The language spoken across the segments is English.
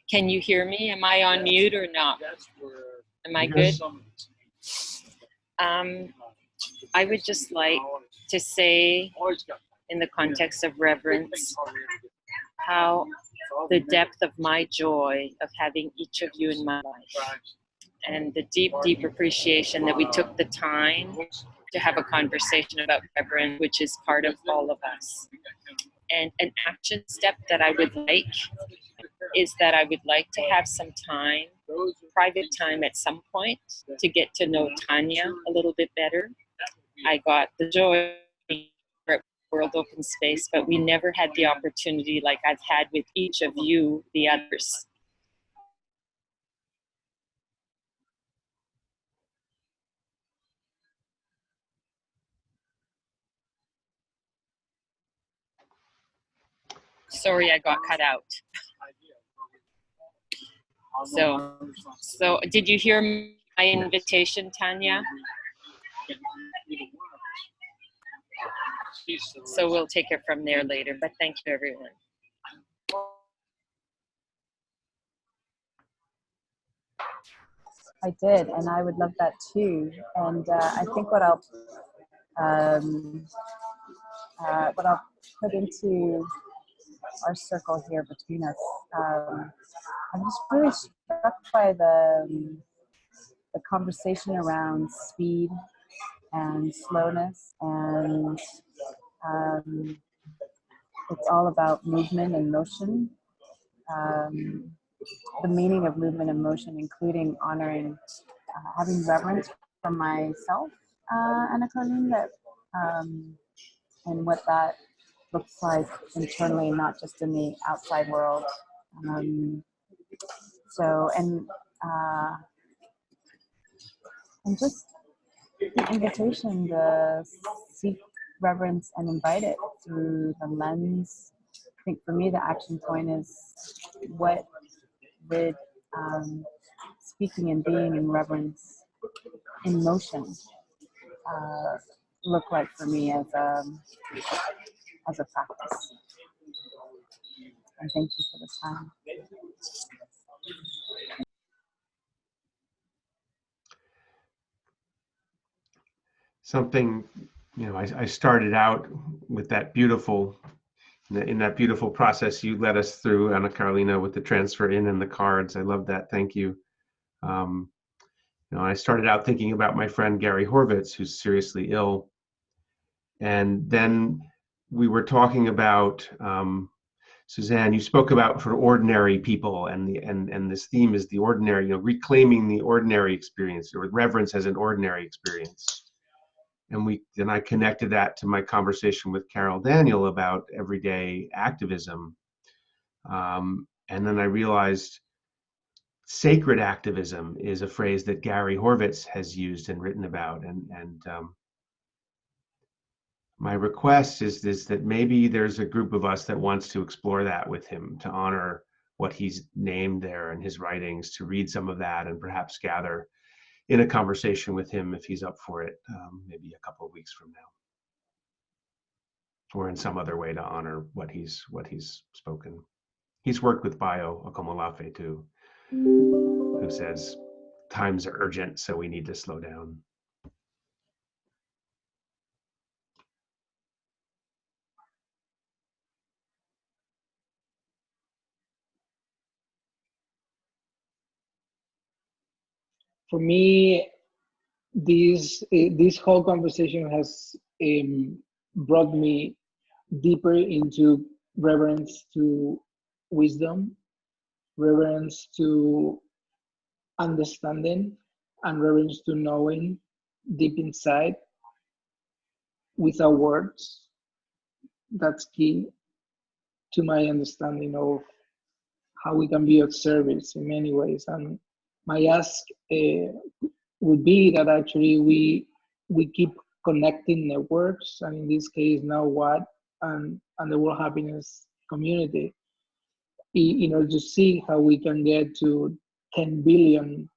Can you hear me? Am I on mute or not? Am I good? I would just like to say, in the context of reverence, how the depth of my joy of having each of you in my life, and the deep, deep appreciation that we took the time to have a conversation about reverence, which is part of all of us. And an action step that I would like is that I would like to have some time, private time at some point, to get to know Tanya a little bit better. I got the joy at World Open Space, but we never had the opportunity like I've had with each of you, the others. Sorry, I got cut out. So did you hear my invitation, Tanya? So we'll take it from there later, but thank you, everyone. I did, and I would love that too. And I think what I'll put into our circle here between us, I'm just really struck by the conversation around speed and slowness, and it's all about movement and motion. The meaning of movement and motion, including honoring, having reverence for myself and a Colleen, that and what that looks like internally, not just in the outside world. And just the invitation to seek reverence and invite it through the lens. I think for me, the action point is what would speaking and being in reverence in motion look like for me as a practice. And thank you for this time. Something, I started out with that beautiful, in that beautiful process you led us through, Anna Carolina, with the transfer in and the cards. I love that. Thank you. I started out thinking about my friend Gary Horvitz, who's seriously ill. And then we were talking about, Suzanne, you spoke about for ordinary people, and this theme is the ordinary, reclaiming the ordinary experience, or reverence as an ordinary experience. And then I connected that to my conversation with Carol Daniel about everyday activism. And then I realized sacred activism is a phrase that Gary Horvitz has used and written about. And my request is that maybe there's a group of us that wants to explore that with him, to honor what he's named there in his writings, to read some of that and perhaps gather in a conversation with him if he's up for it, maybe a couple of weeks from now, or in some other way to honor what he's spoken. He's worked with Bayo Akomolafe too, who says times are urgent, so we need to slow down. For me, this whole conversation has brought me deeper into reverence to wisdom, reverence to understanding, and reverence to knowing deep inside without words. That's key to my understanding of how we can be of service in many ways. And my ask would be that actually we keep connecting networks, and in this case now WAD and the World Happiness Community, in order to see how we can get to 10 billion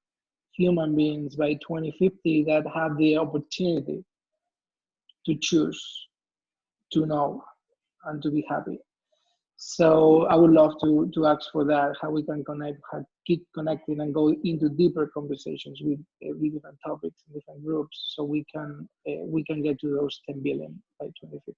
human beings by 2050 that have the opportunity to choose, to know, and to be happy. So I would love to ask for that, how we can keep connecting and go into deeper conversations with different topics and different groups, so we can get to those 10 billion by 2050.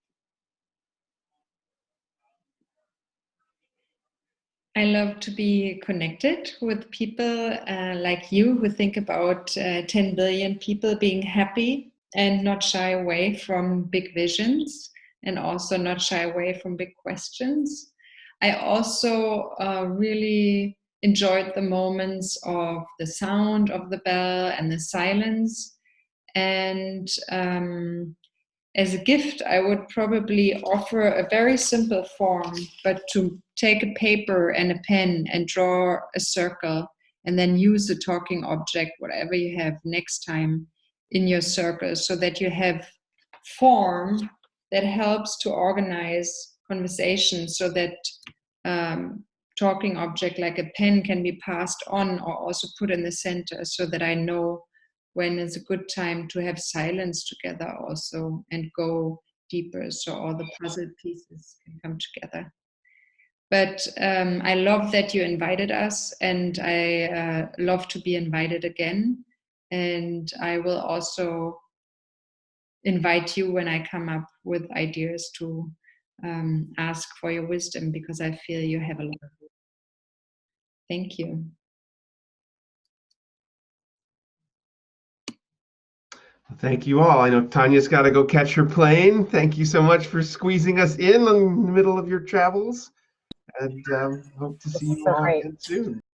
I love to be connected with people like you who think about 10 billion people being happy and not shy away from big visions and also not shy away from big questions. I also really enjoyed the moments of the sound of the bell and the silence. And as a gift, I would probably offer a very simple form, but to take a paper and a pen and draw a circle and then use the talking object, whatever you have next time in your circle, so that you have form that helps to organize conversations, so that talking object like a pen can be passed on or also put in the center, so that I know when is a good time to have silence together also and go deeper, so all the puzzle pieces can come together. But I love that you invited us, and I love to be invited again. And I will also invite you when I come up with ideas to ask for your wisdom, because I feel you have a lot of it. Thank you. Thank you all. I know Tanya's got to go catch her plane. Thank you so much for squeezing us in the middle of your travels. And hope to This see is you so all great. again soon.